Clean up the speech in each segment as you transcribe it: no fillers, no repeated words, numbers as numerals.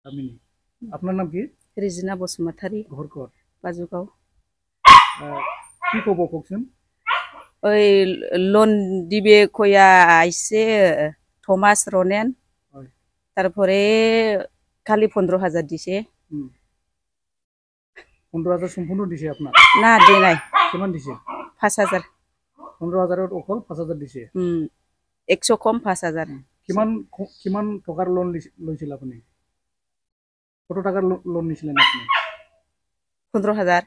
কামিনী আপনার নাম কি রিজিনা বসুমতারি ঘর কর বাজুগাঁও কি কব কওকচোন ওই লোন দিবে কইয়া আইছে থমাস রনেন তারপরে খালি 15,000 দিছে 15,000 সম্পূর্ণ দিছে আপনার না দে নাই কিমান দিছে 5,000 15,000 অকল 5,000 দিছে 100 কম 5,000 কিমান কিমান টকাৰ লোন লৈছিল আপুনি কত টাকার লোন নিছিলেন আপনি 15,000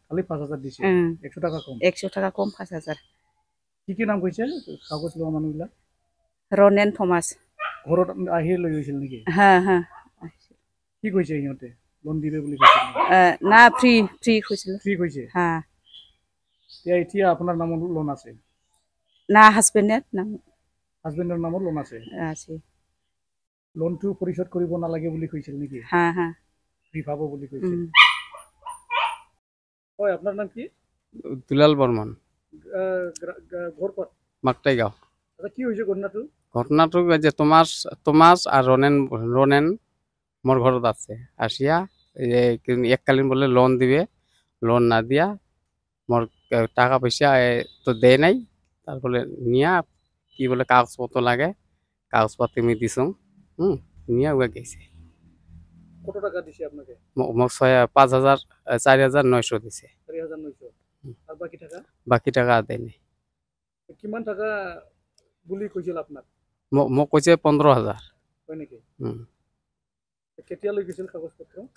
খালি 5,000 দিছে 100 টাকা কম 100 টাকা কম 5,000 কি নাম কইছে কাগজ লোৱা মানুহগুলা ৰনেন থমাস ঘৰত আহি লৈ গৈছিল নেকি হ্যাঁ কি কইছে ইহঁতে লোন দিবে বুলি কৈছিল না ফ্রি কইছিল ফ্রি কইছে হ্যাঁ এতিয়া আপোনাৰ নামত লোন আছে না হাজবেন্ডেৰ নাম হাজবেন্ডৰ নামত লোন আছে লোনটো পৰিশোধ কৰিব নালাগে বুলি কৈছিল নেকি হ্যাঁ ফ্রি পাবো বুলি কৈছিল হয় আপনার নাম কি দুলাল বর্মন ঘর কত মাকটাইগাঁও আচ্ছা কি হইছে ঘটনাটো যে তোমাস আর রনেন মোর ঘরত আছে আসিয়া এককালীন বলে লোন দিবে লোন না দিয়া মোর টাকা পয়সা তো দেয় নাই তারপরে নিয়া কি বলে কাগজপত্র লাগে কাগজপত্র আমি দিছো নিয়া ওয়া গেছে কত টাকা দিছে আপনাকে মোক 5,000 4,900 দিছে 4,900 আর বাকি টাকা দেয় নাই কিমান টাকা বুলি কইছিল আপনার মোক কইছে 15,000 হয় নাকি কেতিয়া লৈ গৈছিল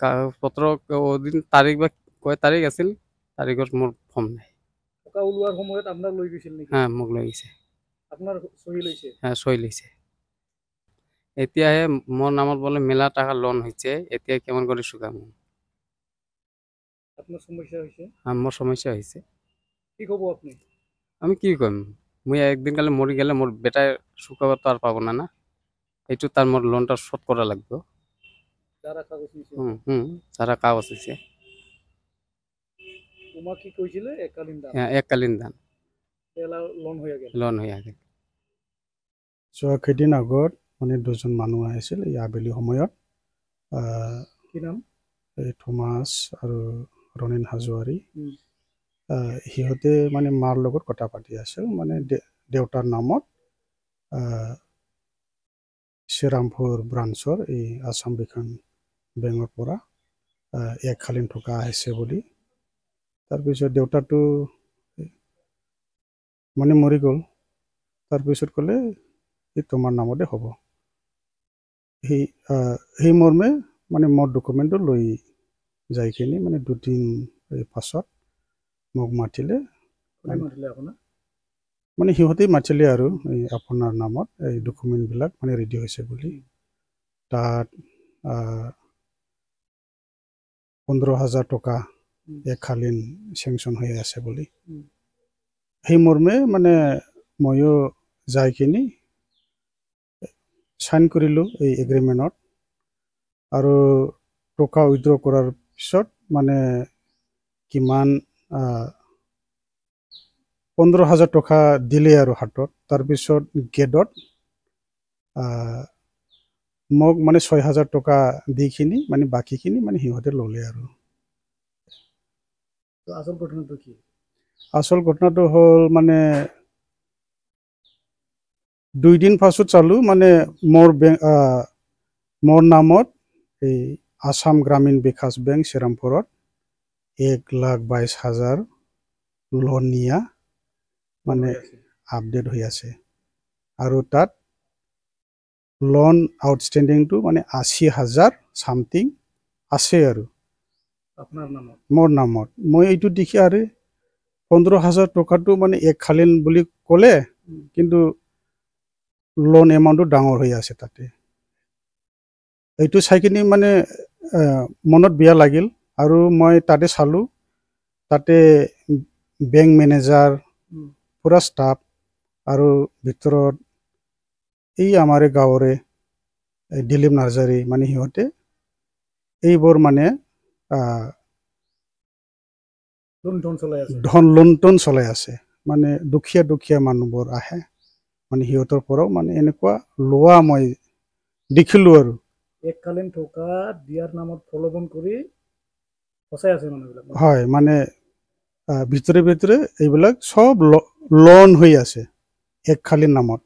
কাগজপত্র ওদিন তারিখ বা কয় তারিখ আছিল তারিখত মোর ফর্ম নাই টাকা উলোৱাৰ সময়ত আপনার লৈ গৈছিল নেকি হ্যাঁ মোক লৈ গৈছে আপনার সহি লৈছে হ্যাঁ সহি লৈছে এতিয়াহে মোর নামত বলে মেলা টাকা লোন হইছে এতিয়া কেমন করে শুকাম আপনার সমস্যা হইছে মোর সমস্যা হইছে কি কব আপনি আমি কি কইম মুই একদিন কালে মরি গেলে মোর বেটায় শুকাবার তো আর পাবো না না এইটু তার মোর লোনটা শোধ করা লাগবে যারা কাগজ নিছে যারা কাগজ নিছে উমা কি কইছিলে এককালীন দান হ্যাঁ এককালীন দান এলা লোন হইয়া গেল কেইদিন আগত মানে দুজন মানুহ আহিছিল এই আবেলি সময়ত কি নাম এই থমাস আৰু ৰনেন হাজোৱাৰী সিহঁতে মানে মাৰ লগত কথা পাতি আছিল মানে দেউতাৰ নামত শ্ৰীৰামপুৰ ব্ৰাঞ্চৰ এই আসাম বিকাশ বেংকৰ পৰা এককালীন টকা আহিছে বুলি তাৰপিছত দেউতাটো মানে মৰি গ'ল তাৰপিছত ক'লে এই তোমাৰ নামতে হ'ব সেই মৰ্মে মানে মোৰ ডকুমেণ্টটো লৈ যাইখিনি মানে দুদিন পাছত মোক মাতিলে মানে সিহঁতেই মাতিলে আৰু আপোনাৰ নামত এই ডকুমেণ্টবিলাক মানে ৰেডি হৈছে বুলি তাত 15,000 টকা এককালীন চেংচন হৈ আছে বুলি সেই মৰ্মে মানে ময়ো যাইখিনি সাইন কৰিলোঁ এই এগ্ৰিমেণ্টত আৰু টকা উইথড্ৰ কৰাৰ পিছত মানে কিমান 15,000 টকা দিলে আৰু হাতত তাৰপিছত গেটত মোক মানে 6,000 টকা দিখিনি মানে বাকীখিনি মানে সিহঁতে ল'লে আৰু আসল ঘটনাটো হ'ল মানে 2 দিন পাছত চালো মানে মোৰ নামত এই আসাম গ্ৰামীণ বিকাশ বেংক শ্ৰীৰামপুৰত 1,22,000 লোন নিয়া মানে আপডেট হৈ আছে আৰু তাত লোন আউটষ্টেণ্ডিংটো মানে 80,000 সামথিং আছে আৰু আপনাৰ নামত মোৰ নামত মই এইটো দেখি আৰু 15,000 টকাটো মানে এককালীন বুলি ক'লে কিন্তু লোন এমাউণ্টটো ডাঙৰ হৈ আছে তাতে এইটো চাইকিনি মানে মনত বেয়া লাগিল আৰু মই তাতে চালো তাতে বেংক মেনেজাৰ পুৰা ষ্টাফ আৰু ভিতৰত এই আমাৰ গাঁৱৰে দিলীপ নাৰ্জাৰী মানে সিহঁতে এইবোৰ মানে লোন চলাই আছে মানে দুখীয়া মানুহবোৰ আহে মানে সিহঁতৰ পৰাও মানে এনেকুৱা লোৱা মই দেখিলোঁ আৰু এককালীন টকা দিয়াৰ নামত প্ৰলোভন কৰি ফচাই আছে মানুহবিলাক। হয় মানে ভিতৰে ভিতৰে এইবিলাক চব লোন হৈ আছে এককালীন নামত।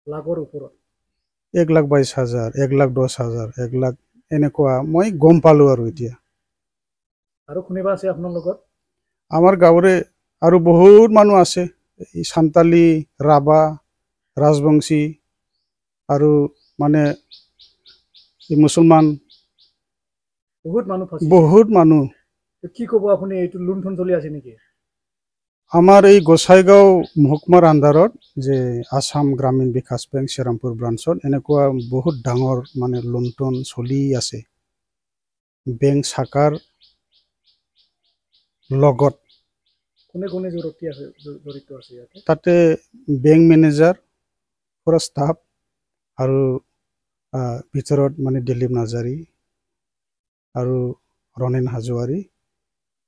লাখৰ ওপৰত 1,22,000, 1,10,000, 1,00,000 এনেকুৱা মই গম পালো আৰু এতিয়া। আৰু শুনিবা আছে আপোনাৰ লগত? আমাৰ গাঁৱৰে আৰু বহুত মানুহ আছে, এই সান্তালী, ৰাভা, ৰাজবংশী আৰু মানে মুছলমান বহুত মানুহ ফাঁচিছে। বহুত মানুহ। কি ক'ব আপুনি, এইটো লুণ্ঠন চলি আছে নেকি? আমাৰ এই গোসাইগাঁও মহকুমাৰ আণ্ডাৰত যে আসাম গ্ৰামীণ বিকাশ বেংক শ্ৰীৰামপুৰ ব্ৰাঞ্চত এনেকুৱা বহুত ডাঙৰ মানে লুণ্ঠন চলি আছে বেংক শাখাৰ লগত। কোনে কোনে জড়িত আছে ইয়াতে? তাতে বেংক মেনেজাৰ, পুৰা ষ্টাফ আৰু ভিতৰত মানে দিলীপ নাৰ্জাৰী আৰু ৰণেন হাজোৱাৰী,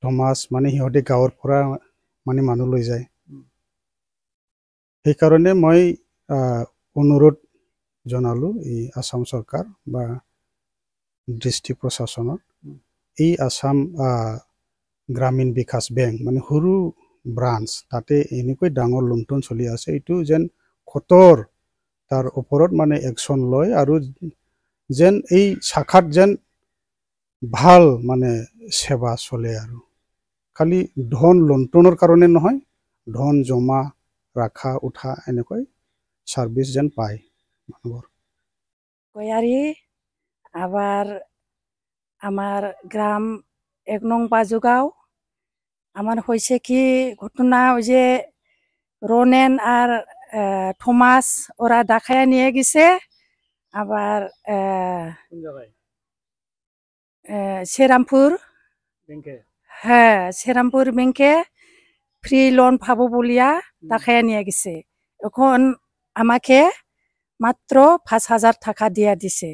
থমাছ, মানে সিহঁতে গাঁৱৰ পৰা মানে মানুহ লৈ যায়। সেইকাৰণে মই অনুৰোধ জনালোঁ এই আসাম চৰকাৰ বা ডিষ্ট্ৰিক্ট প্ৰশাসনত, এই আসাম গ্ৰামীণ বিকাশ বেংক মানে সৰু ব্ৰাঞ্চ, তাতে এনেকৈ ডাঙৰ লুণ্ঠন চলি আছে, এইটো যেন কঠোৰ তাৰ ওপৰত মানে একশ্যন লয় আৰু যেন এই শাখাত যেন ভাল মানে সেৱা চলে আৰু খালি ধন লুণ্ঠনৰ কাৰণে নহয়, ধন জমা ৰাখা উঠা এনেকৈ সাৰ্ভিস যেন পায় মানুহৰ। কয়ারি আবার আমার গ্রাম 1 নং বাজুগাঁও। আমার হয়েছে কি ঘটনা, ওই যে রনেন আর থমাস ওরা ডাকায়া নিয়ে গেছে। আবার কোন জায়গায়? শ্রীরামপুর ব্যাংকে? হ্যাঁ, শ্রীরামপুর ব্যাংকে ফ্রি লোন পাবো বলিয়া ডাকায়া নিয়ে গেছে। এখন আমাকে মাত্র 5,000 টাকা দিয়া দিছে।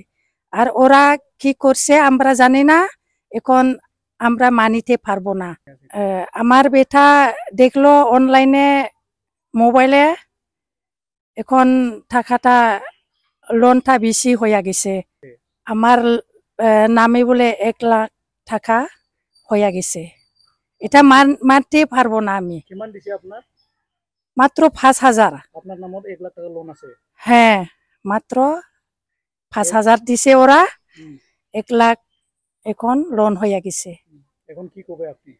আর ওরা কি করছে আমরা জানি না, এখন আমরা মানিতে পারবো না। আমার বেটা দেখলো অনলাইনে মোবাইলে, এখন টাকাটা লোনটা বেশি হয়ে গেছে। আমার নামে বলে 1 লাখ টাকা হয়ে গেছে। এটা মানতে পারবো না আমি। কিমান দিছে আপনার? মাত্র 5,000। আপনার নামত 1 লাখ টাকা লোন আছে? হ্যাঁ, মাত্র 5,000 দিছে ওরা, 1 লাখ এখন লোন হয়ে গেছে। এখন কি করবে আপনি?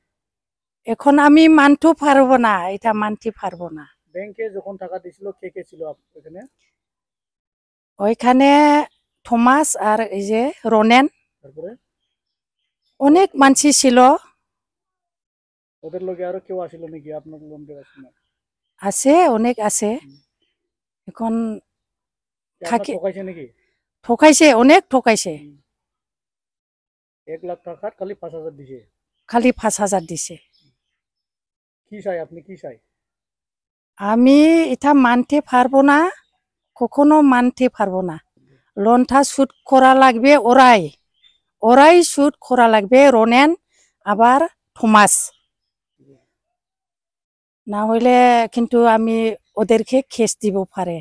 এখন আমি মানতে পারবো না, এটা মানতে পারবো না। ব্যাংকে যখন টাকা দিছিল কে কে ছিল এখানে? ওইখানে থমাস আর এই যে রনেন, তারপরে অনেক মানসি ছিল। ওদের লগে আরো কেউ আসিল নাকি আপনার লোন দেওয়ার সময়? আছে, অনেক আছে। এখন আপনার ঠকাইছে নাকি? ঠকাইছে, অনেক ঠকাইছে। 1 লাখ টাকার খালি 5,000 দিছে? খালি 5,000 দিছে। কি চাই আপনি, কি চাই? আমি এটা মানতে পারবো না, কখনো মানতে পারবো না। লোনটা সুদ করা লাগবে ওরাই, ওরাই সুদ করা লাগবে, রনেন আবার থমাস। না হইলে কিন্তু আমি ওদেরকে কেস দিব পারে।